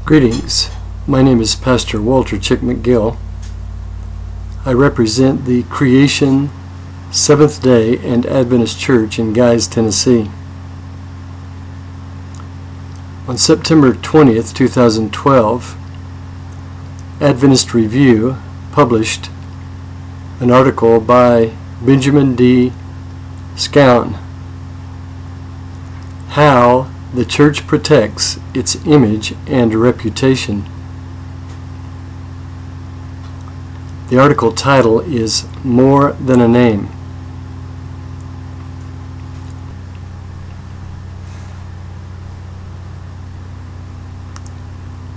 Greetings. My name is Pastor Walter Chick McGill. I represent the Creation Seventh-day Adventist Church in Guys, Tennessee. On September 20th, 2012, Adventist Review published an article by Benjamin D. Schoun, How the Church Protects Its Image and Reputation. The article title is More Than a Name.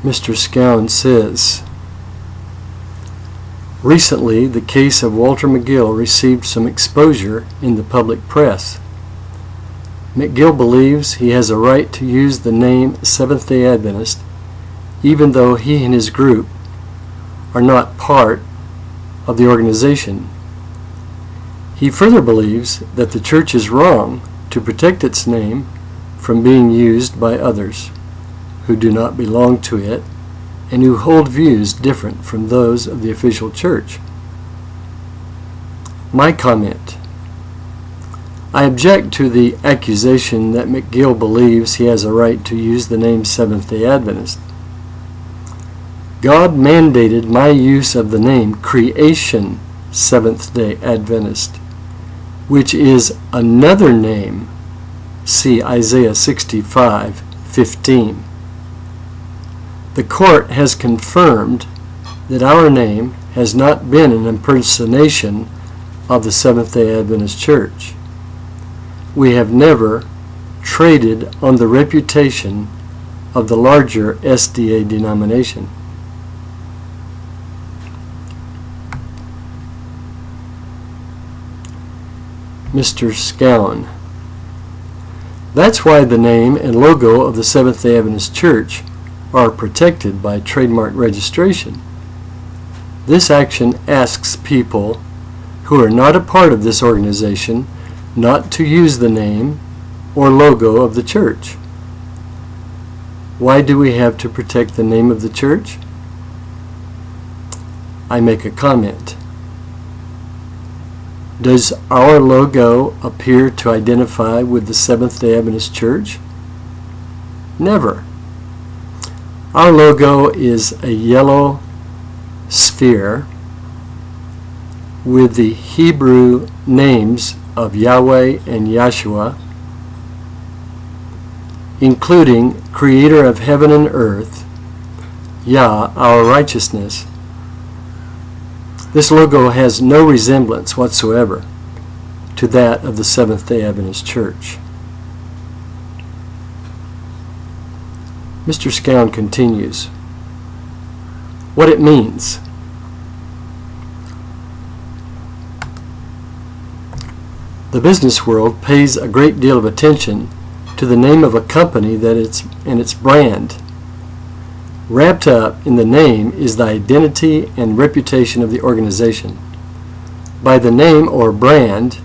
Mr. Schoun says, recently the case of Walter McGill received some exposure in the public press. McGill believes he has a right to use the name Seventh-day Adventist, even though he and his group are not part of the organization. He further believes that the church is wrong to protect its name from being used by others who do not belong to it and who hold views different from those of the official church. My comment: I object to the accusation that McGill believes he has a right to use the name Seventh-day Adventist. God mandated my use of the name Creation Seventh-day Adventist, which is another name. See Isaiah 65:15. The court has confirmed that our name has not been an impersonation of the Seventh-day Adventist Church. We have never traded on the reputation of the larger SDA denomination. Mr. Schoun: that's why the name and logo of the Seventh-day Adventist Church are protected by trademark registration. This action asks people who are not a part of this organization not to use the name or logo of the church. Why do we have to protect the name of the church? I make a comment. Does our logo appear to identify with the Seventh-day Adventist Church? Never. Our logo is a yellow sphere with the Hebrew names of Yahweh and Yahshua, including Creator of heaven and earth, Yah, our righteousness. This logo has no resemblance whatsoever to that of the Seventh-day Adventist Church. Mr. Schoun continues, what it means. The business world pays a great deal of attention to the name of a company and its brand. Wrapped up in the name is the identity and reputation of the organization. By the name or brand,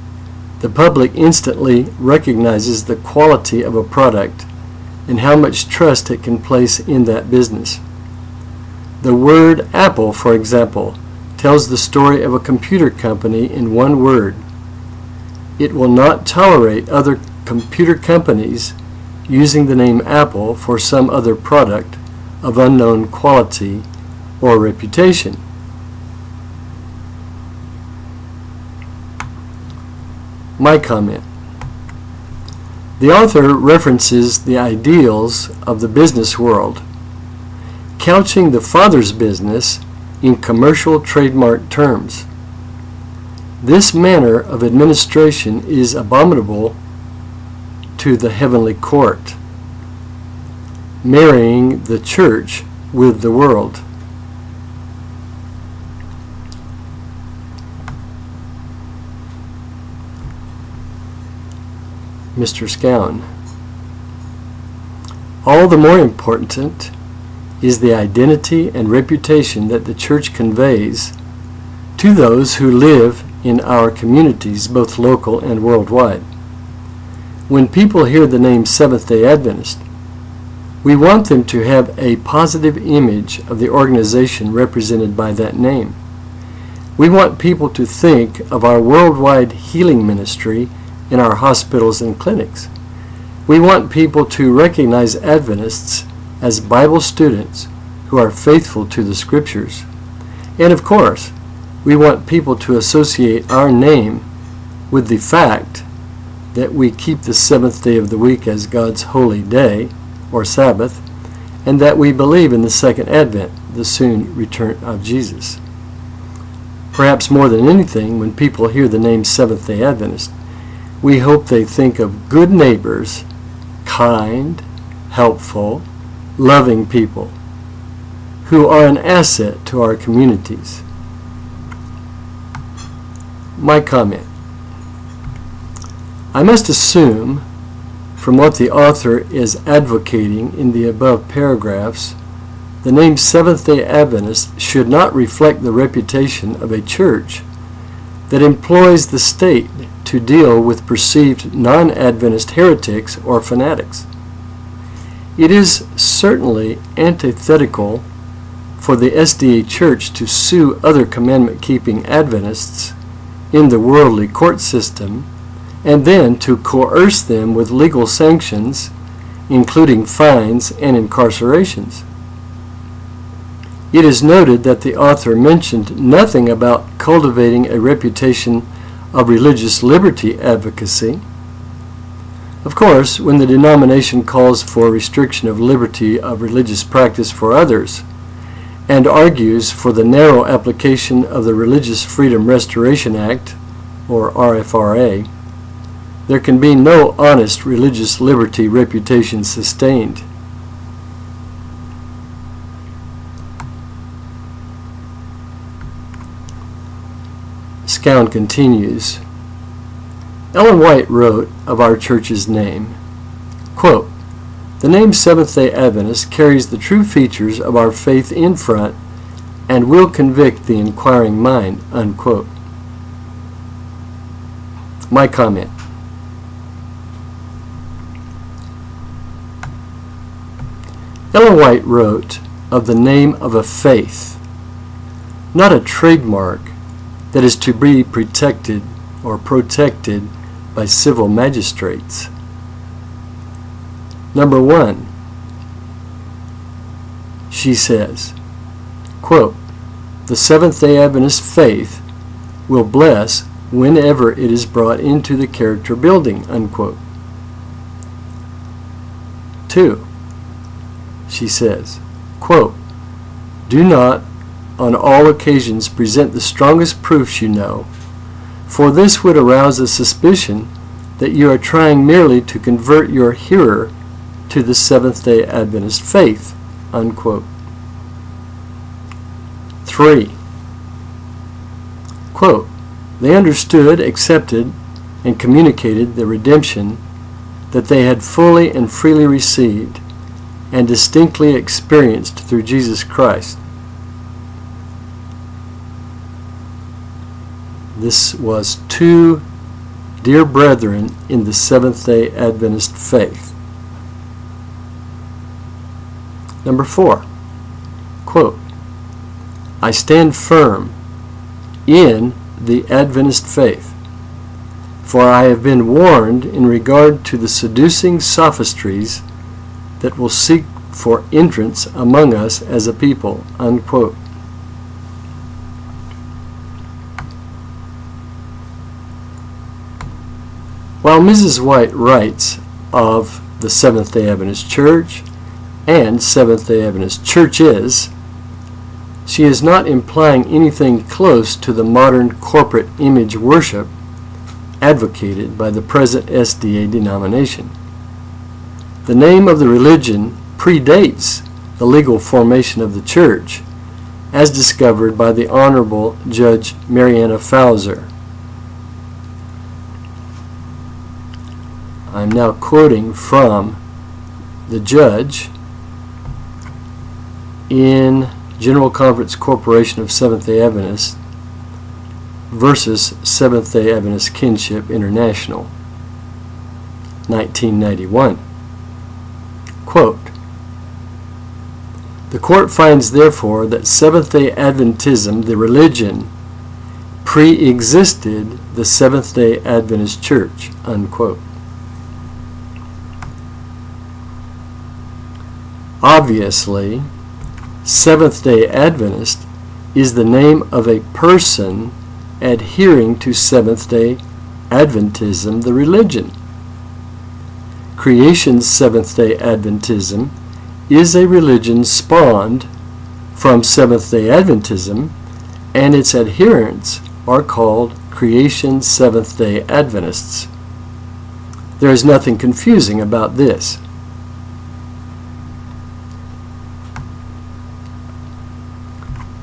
the public instantly recognizes the quality of a product and how much trust it can place in that business. The word Apple, for example, tells the story of a computer company in one word. It will not tolerate other computer companies using the name Apple for some other product of unknown quality or reputation. My comment. The author references the ideals of the business world, couching the Father's business in commercial trademark terms. This manner of administration is abominable to the heavenly court, marrying the church with the world. Mr. Schoun: all the more important is the identity and reputation that the church conveys to those who live in our communities, both local and worldwide. When people hear the name Seventh-day Adventist, We want them to have a positive image of the organization represented by that name. We want people to think of our worldwide healing ministry in our hospitals and clinics. We want people to recognize Adventists as Bible students who are faithful to the Scriptures. And of course, we want people to associate our name with the fact that we keep the seventh day of the week as God's holy day, or Sabbath, and that we believe in the second advent, the soon return of Jesus. Perhaps more than anything, when people hear the name Seventh-day Adventist, we hope they think of good neighbors, kind, helpful, loving people, who are an asset to our communities. My comment. I must assume, from what the author is advocating in the above paragraphs, the name Seventh-day Adventist should not reflect the reputation of a church that employs the state to deal with perceived non-Adventist heretics or fanatics. It is certainly antithetical for the SDA Church to sue other commandment-keeping Adventists in the worldly court system and then to coerce them with legal sanctions, including fines and incarcerations. It is noted that the author mentioned nothing about cultivating a reputation of religious liberty advocacy. Of course, when the denomination calls for restriction of liberty of religious practice for others and argues for the narrow application of the Religious Freedom Restoration Act, or RFRA, there can be no honest religious liberty reputation sustained. Schoun continues, Ellen White wrote of our church's name, quote, "The name Seventh-day Adventist carries the true features of our faith in front and will convict the inquiring mind," unquote. My comment. Ellen White wrote of the name of a faith, not a trademark that is to be protected by civil magistrates. Number one, she says, quote, "The Seventh-day Adventist faith will bless whenever it is brought into the character building," unquote. Two, she says, quote, "Do not on all occasions present the strongest proofs you know, for this would arouse a suspicion that you are trying merely to convert your hearer to the Seventh-day Adventist faith," unquote. 3. Quote, "They understood, accepted, and communicated the redemption that they had fully and freely received and distinctly experienced through Jesus Christ." This was two dear brethren in the Seventh-day Adventist faith. Number 4, quote, "I stand firm in the Adventist faith, for I have been warned in regard to the seducing sophistries that will seek for entrance among us as a people," unquote. While Mrs. White writes of the Seventh-day Adventist Church and Seventh-day Adventist churches, she is not implying anything close to the modern corporate image worship advocated by the present SDA denomination. The name of the religion predates the legal formation of the church, as discovered by the Honorable Judge Mariana Fowler. I'm now quoting from the judge in General Conference Corporation of Seventh-day Adventists versus Seventh-day Adventist Kinship International, 1991. Quote, The court finds, therefore, that Seventh-day Adventism, the religion, pre-existed the Seventh-day Adventist Church, unquote. Obviously, Seventh-day Adventist is the name of a person adhering to Seventh-day Adventism, the religion. Creation's Seventh-day Adventism is a religion spawned from Seventh-day Adventism, and its adherents are called Creation Seventh-day Adventists. There is nothing confusing about this.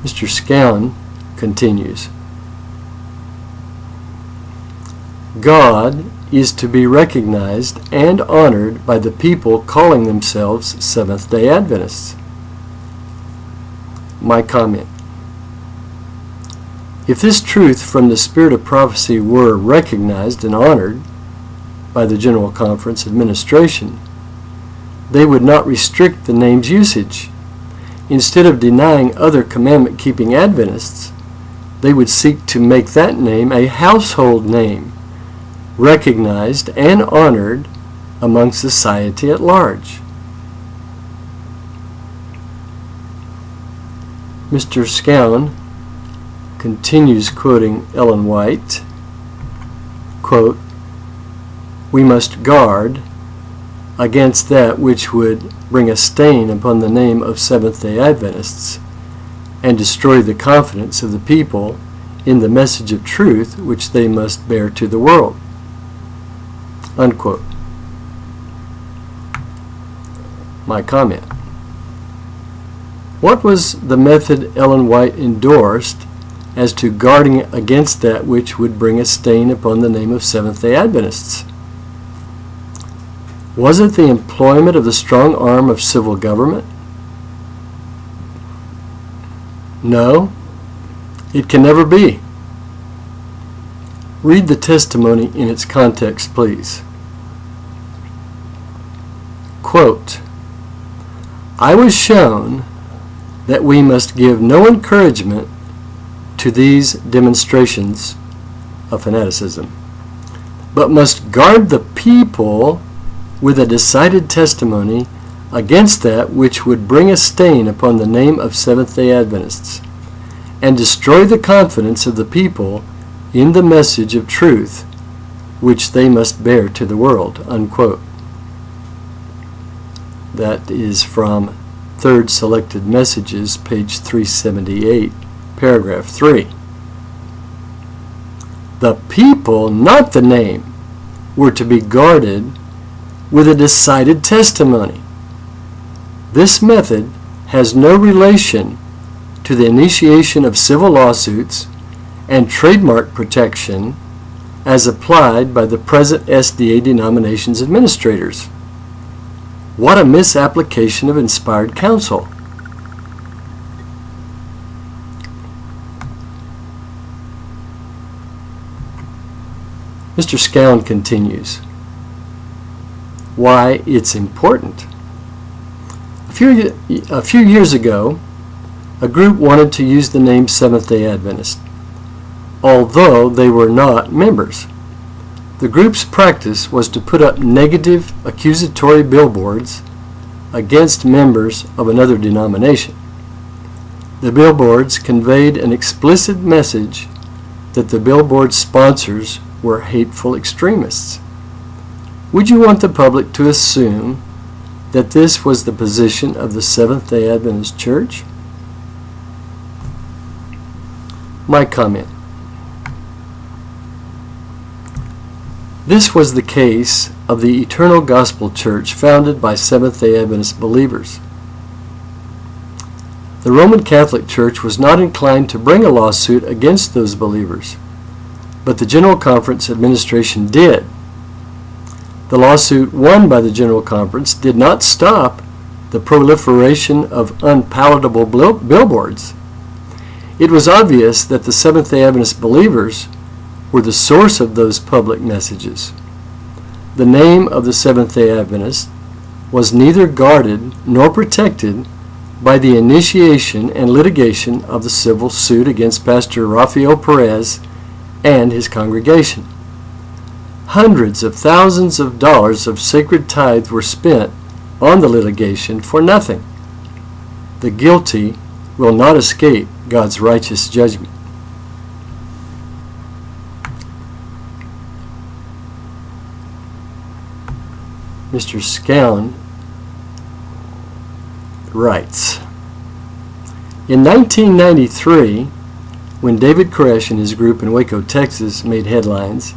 Mr. Schoun continues, God is to be recognized and honored by the people calling themselves Seventh-day Adventists. My comment: if this truth from the spirit of prophecy were recognized and honored by the General Conference administration, they would not restrict the name's usage. Instead of denying other commandment-keeping Adventists, they would seek to make that name a household name, recognized and honored among society at large. Mr. Schoun continues quoting Ellen White, quote, "We must guard against that which would bring a stain upon the name of Seventh-day Adventists and destroy the confidence of the people in the message of truth which they must bear to the world," unquote. My comment: what was the method Ellen White endorsed as to guarding against that which would bring a stain upon the name of Seventh-day Adventists? Was it the employment of the strong arm of civil government? No, it can never be. Read the testimony in its context, please. Quote, "I was shown that we must give no encouragement to these demonstrations of fanaticism, but must guard the people with a decided testimony against that which would bring a stain upon the name of Seventh-day Adventists and destroy the confidence of the people in the message of truth which they must bear to the world," unquote. That is from Third Selected Messages, page 378, paragraph 3. The people, not the name, were to be guarded with a decided testimony. This method has no relation to the initiation of civil lawsuits and trademark protection as applied by the present SDA denomination's administrators. What a misapplication of inspired counsel. Mr. Schoun continues, why it's important. A few years ago, a group wanted to use the name Seventh-day Adventist, although they were not members. The group's practice was to put up negative, accusatory billboards against members of another denomination. The billboards conveyed an explicit message that the billboard sponsors were hateful extremists. Would you want the public to assume that this was the position of the Seventh-day Adventist Church? My comment: this was the case of the Eternal Gospel Church founded by Seventh-day Adventist believers. The Roman Catholic Church was not inclined to bring a lawsuit against those believers, but the General Conference administration did. The lawsuit won by the General Conference did not stop the proliferation of unpalatable billboards. It was obvious that the Seventh-day Adventist believers were the source of those public messages. The name of the Seventh-day Adventist was neither guarded nor protected by the initiation and litigation of the civil suit against Pastor Rafael Perez and his congregation. Hundreds of thousands of dollars of sacred tithe were spent on the litigation for nothing. The guilty will not escape God's righteous judgment. Mr. Schoun writes, in 1993, when David Koresh and his group in Waco, Texas made headlines,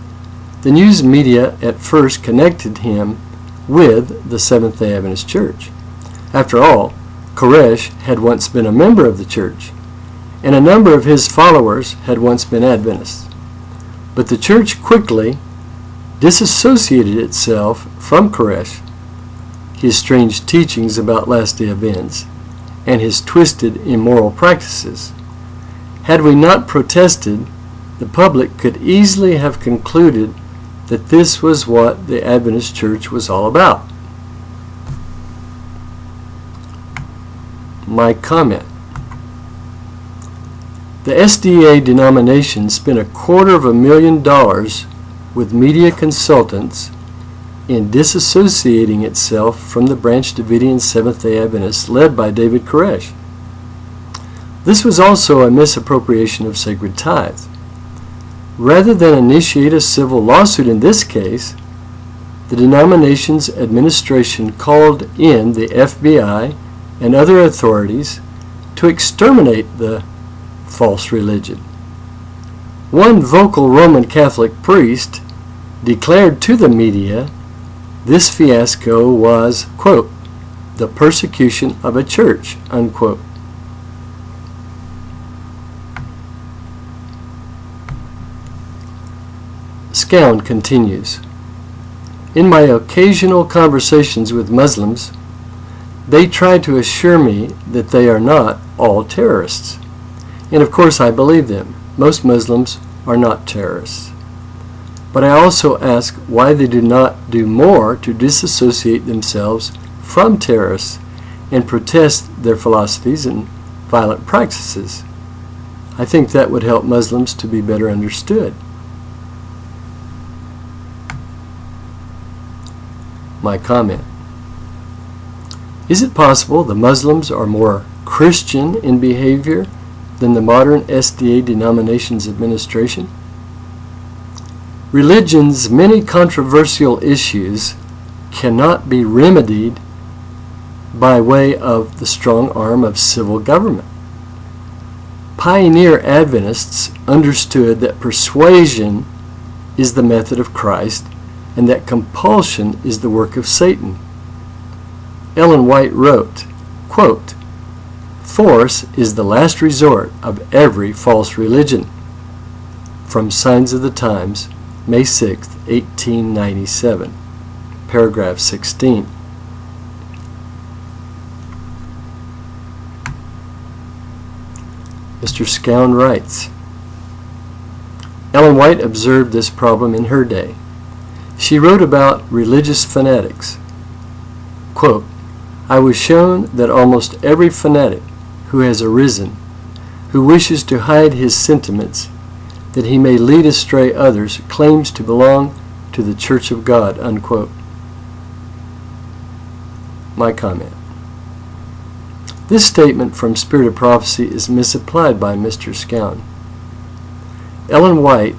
the news media at first connected him with the Seventh-day Adventist Church. After all, Koresh had once been a member of the church, and a number of his followers had once been Adventists. But the church quickly disassociated itself from Koresh, his strange teachings about last-day events, and his twisted, immoral practices. Had we not protested, the public could easily have concluded that this was what the Adventist Church was all about. My comment. The SDA denomination spent $250,000 with media consultants in disassociating itself from the Branch Davidian Seventh-day Adventists led by David Koresh. This was also a misappropriation of sacred tithe. Rather than initiate a civil lawsuit in this case, the denomination's administration called in the FBI and other authorities to exterminate the false religion. One vocal Roman Catholic priest declared to the media this fiasco was, quote, the persecution of a church, unquote. Schoun continues, in my occasional conversations with Muslims, they try to assure me that they are not all terrorists. And of course I believe them. Most Muslims are not terrorists. But I also ask why they do not do more to disassociate themselves from terrorists and protest their philosophies and violent practices. I think that would help Muslims to be better understood. My comment. Is it possible the Muslims are more Christian in behavior than the modern SDA denomination's administration? Religion's many controversial issues cannot be remedied by way of the strong arm of civil government. Pioneer Adventists understood that persuasion is the method of Christ and that compulsion is the work of Satan. Ellen White wrote, quote, force is the last resort of every false religion. From Signs of the Times, May 6, 1897, paragraph 16. Mr. Schoun writes, Ellen White observed this problem in her day. She wrote about religious fanatics. Quote, I was shown that almost every fanatic who has arisen, who wishes to hide his sentiments, that he may lead astray others, claims to belong to the Church of God, unquote. My comment. This statement from Spirit of Prophecy is misapplied by Mr. Schoun. Ellen White,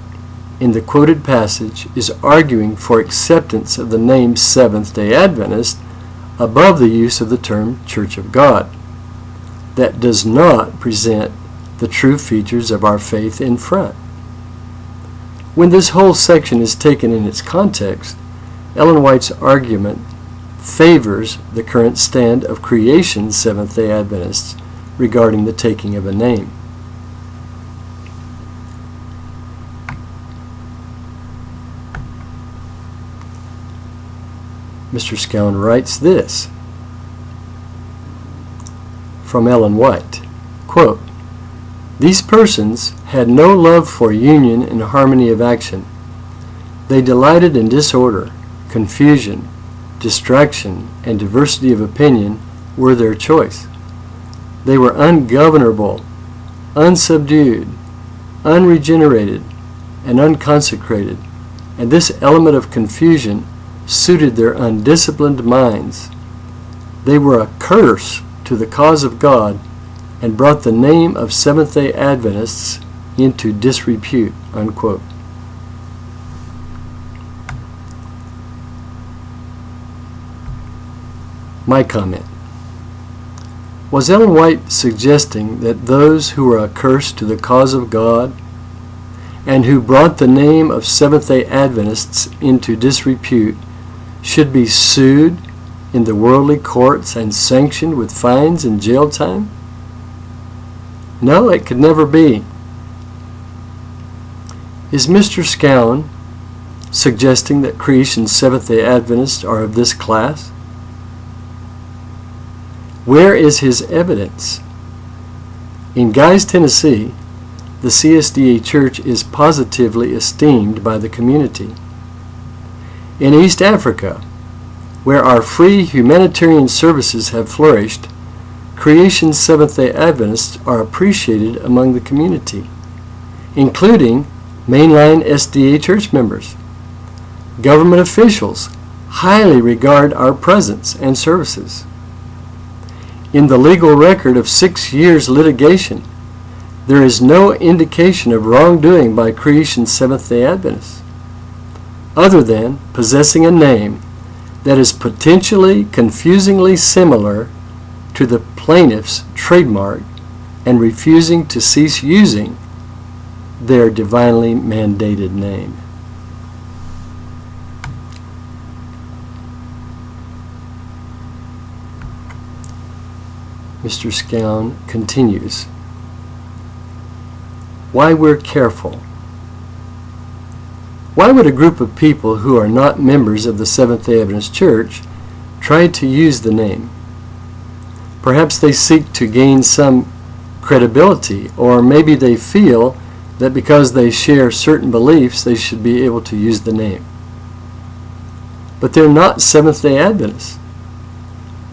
in the quoted passage, is arguing for acceptance of the name Seventh-day Adventist above the use of the term Church of God. That does not present the true features of our faith in front. When this whole section is taken in its context, Ellen White's argument favors the current stand of creation Seventh-day Adventists regarding the taking of a name. Mr. Schoun writes this from Ellen White, quote, these persons had no love for union and harmony of action. They delighted in disorder, confusion, distraction, and diversity of opinion were their choice. They were ungovernable, unsubdued, unregenerated, and unconsecrated, and this element of confusion suited their undisciplined minds. They were a curse to the cause of God and brought the name of Seventh-day Adventists into disrepute, unquote. My comment. Was Ellen White suggesting that those who were a curse to the cause of God and who brought the name of Seventh-day Adventists into disrepute should be sued in the worldly courts and sanctioned with fines and jail time? No, it could never be. Is Mr. Schoun suggesting that Creation's Seventh-day Adventists are of this class? Where is his evidence? In Guys, Tennessee, the SDA Church is positively esteemed by the community. In East Africa, where our free humanitarian services have flourished, Creation's Seventh-day Adventists are appreciated among the community, including mainline SDA Church members. Government officials highly regard our presence and services. In the legal record of 6 years litigation, there is no indication of wrongdoing by Creation's Seventh-day Adventists, other than possessing a name that is potentially confusingly similar to the plaintiff's trademark and refusing to cease using their divinely mandated name. Mr. Schoun continues, why we're careful. Why would a group of people who are not members of the Seventh-day Adventist Church try to use the name? Perhaps they seek to gain some credibility, or maybe they feel that because they share certain beliefs they should be able to use the name. But they're not Seventh-day Adventists.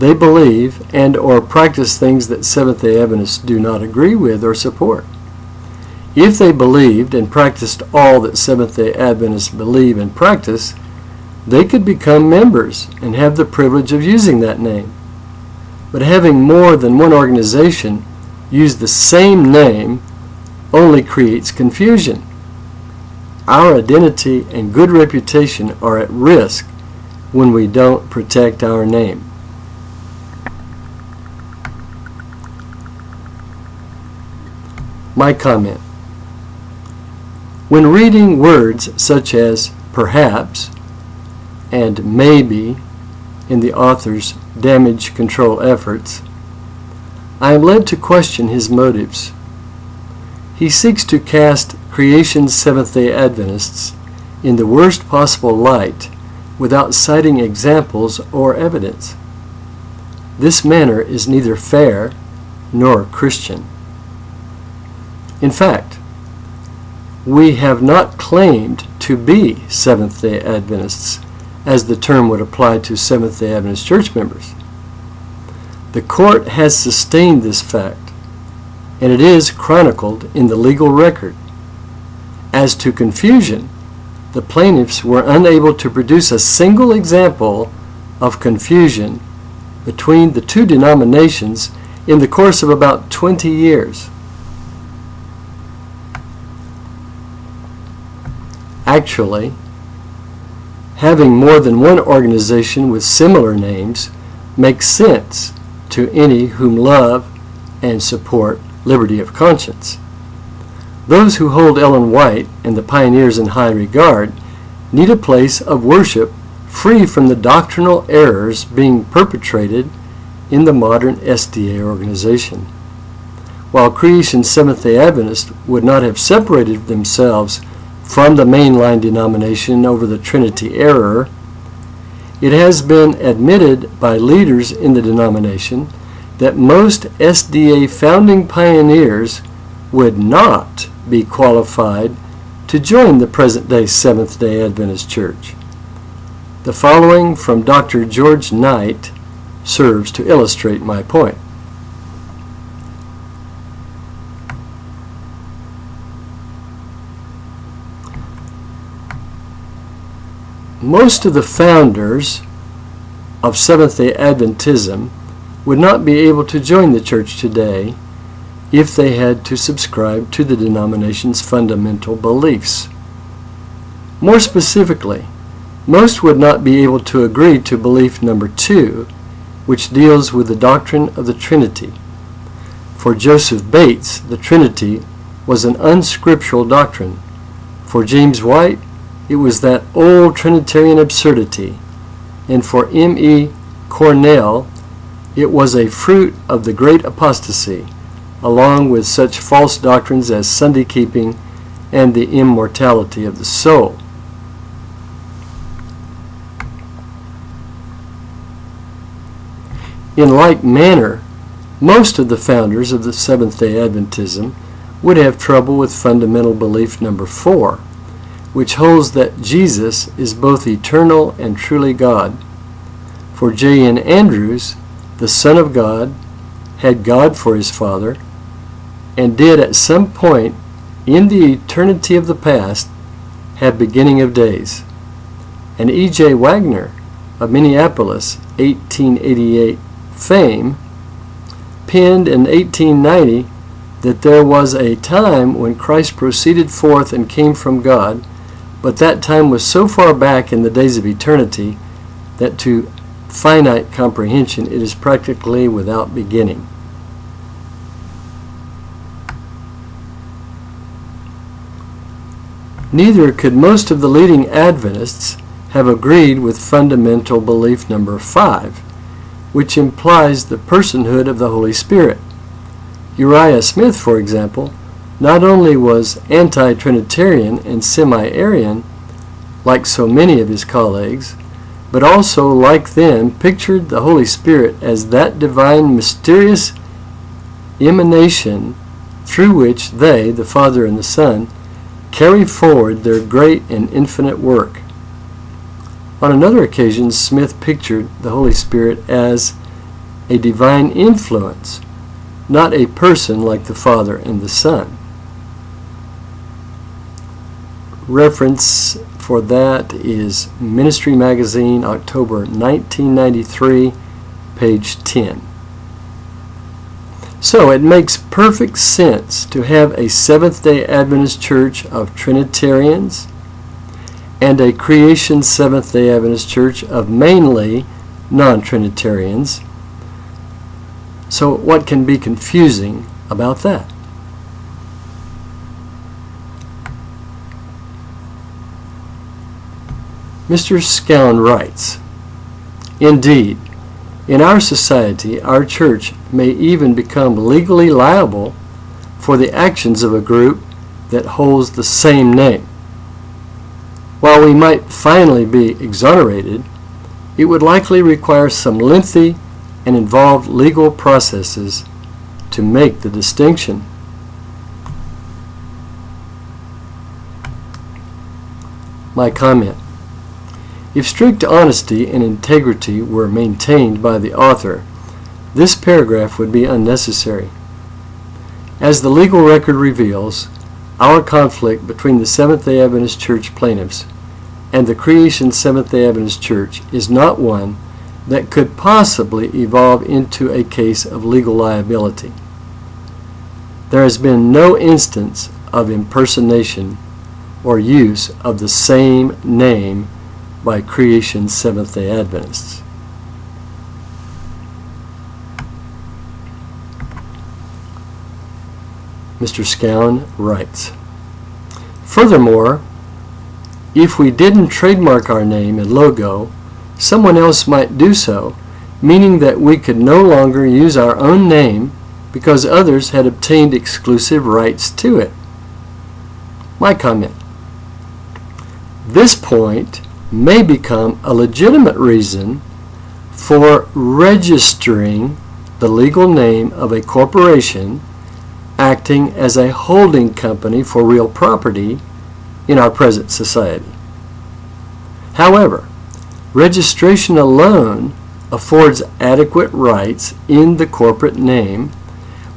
They believe and or practice things that Seventh-day Adventists do not agree with or support. If they believed and practiced all that Seventh-day Adventists believe and practice, they could become members and have the privilege of using that name. But having more than one organization use the same name only creates confusion. Our identity and good reputation are at risk when we don't protect our name. My comment. When reading words such as perhaps and maybe in the author's damage control efforts, I am led to question his motives. He seeks to cast Creation's Seventh-day Adventists in the worst possible light without citing examples or evidence. This manner is neither fair nor Christian. In fact, we have not claimed to be Seventh-day Adventists, as the term would apply to Seventh-day Adventist Church members. The court has sustained this fact, and it is chronicled in the legal record. As to confusion, the plaintiffs were unable to produce a single example of confusion between the two denominations in the course of about 20 years. Actually, having more than one organization with similar names makes sense to any whom love and support liberty of conscience. Those who hold Ellen White and the pioneers in high regard need a place of worship free from the doctrinal errors being perpetrated in the modern SDA organization. While Creation's Seventh-day Adventists would not have separated themselves from the mainline denomination over the Trinity error, it has been admitted by leaders in the denomination that most SDA founding pioneers would not be qualified to join the present-day Seventh-day Adventist Church. The following from Dr. George Knight serves to illustrate my point. Most of the founders of Seventh-day Adventism would not be able to join the church today if they had to subscribe to the denomination's fundamental beliefs. More specifically, most would not be able to agree to belief number 2, which deals with the doctrine of the Trinity. For Joseph Bates, the Trinity was an unscriptural doctrine. For James White, it was that old Trinitarian absurdity. And for M.E. Cornell, it was a fruit of the great apostasy, along with such false doctrines as Sunday keeping and the immortality of the soul. In like manner, most of the founders of the Seventh-day Adventism would have trouble with fundamental belief number 4, which holds that Jesus is both eternal and truly God. For J.N. Andrews, the Son of God, had God for his Father, and did at some point in the eternity of the past have beginning of days. And E.J. Wagner of Minneapolis, 1888 fame, penned in 1890 that there was a time when Christ proceeded forth and came from God, but that time was so far back in the days of eternity that to finite comprehension it is practically without beginning. Neither could most of the leading Adventists have agreed with fundamental belief number 5, which implies the personhood of the Holy Spirit. Uriah Smith, for example, not only was anti-Trinitarian and semi-Arian, like so many of his colleagues, but also, like them, pictured the Holy Spirit as that divine, mysterious emanation through which they, the Father and the Son, carry forward their great and infinite work. On another occasion, Smith pictured the Holy Spirit as a divine influence, not a person like the Father and the Son. Reference for that is Ministry Magazine, October 1993, page 10. So it makes perfect sense to have a Seventh-day Adventist Church of Trinitarians and a Creation Seventh-day Adventist Church of mainly non-Trinitarians. So what can be confusing about that? Mr. Schoun writes, "Indeed, in our society, our church may even become legally liable for the actions of a group that holds the same name. While we might finally be exonerated, it would likely require some lengthy and involved legal processes to make the distinction." My comment: if strict honesty and integrity were maintained by the author, this paragraph would be unnecessary. As the legal record reveals, our conflict between the Seventh-day Adventist Church plaintiffs and the Creation Seventh-day Adventist Church is not one that could possibly evolve into a case of legal liability. There has been no instance of impersonation or use of the same name by Creation Seventh-day Adventists. Mr. Schoun writes, "Furthermore, if we didn't trademark our name and logo, someone else might do so, meaning that we could no longer use our own name because others had obtained exclusive rights to it." My comment: this point may become a legitimate reason for registering the legal name of a corporation acting as a holding company for real property in our present society. However, registration alone affords adequate rights in the corporate name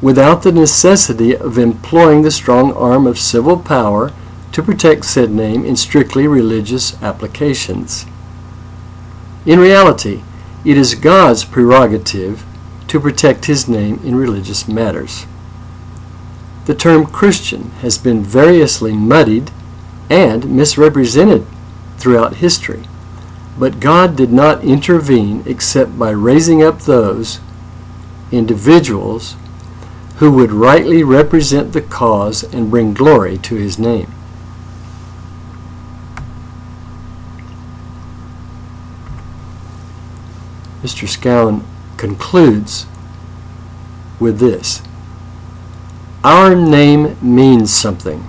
without the necessity of employing the strong arm of civil power to protect said name in strictly religious applications. In reality, it is God's prerogative to protect His name in religious matters. The term Christian has been variously muddied and misrepresented throughout history, but God did not intervene except by raising up those individuals who would rightly represent the cause and bring glory to His name. Mr. Schoun concludes with this: our name means something.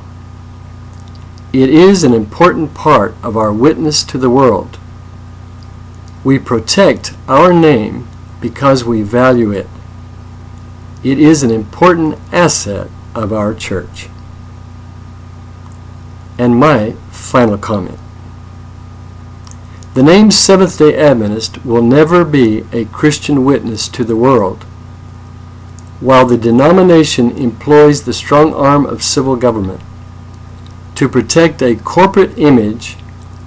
It is an important part of our witness to the world. We protect our name because we value it. It is an important asset of our church. And my final comment: the name Seventh-day Adventist will never be a Christian witness to the world. While the denomination employs the strong arm of civil government to protect a corporate image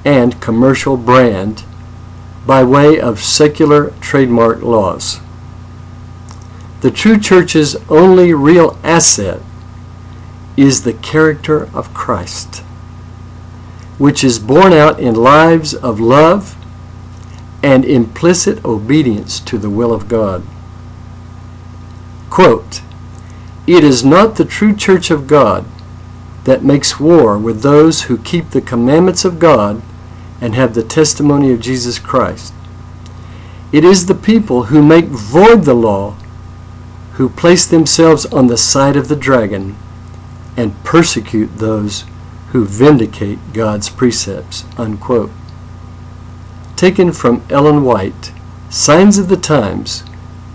and commercial brand by way of secular trademark laws, the true church's only real asset is the character of Christ, which is borne out in lives of love and implicit obedience to the will of God. Quote, "It is not the true church of God that makes war with those who keep the commandments of God and have the testimony of Jesus Christ. It is the people who make void the law, who place themselves on the side of the dragon and persecute those who vindicate God's precepts." Unquote. Taken from Ellen White, Signs of the Times,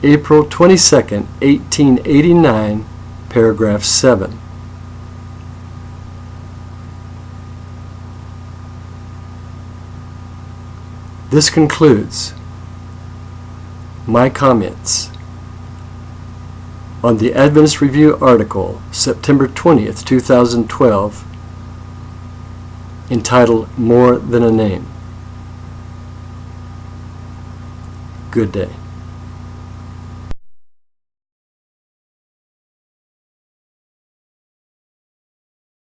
April 22, 1889, paragraph 7. This concludes my comments on the Adventist Review article, September 20th, 2012, entitled More Than a Name. Good day.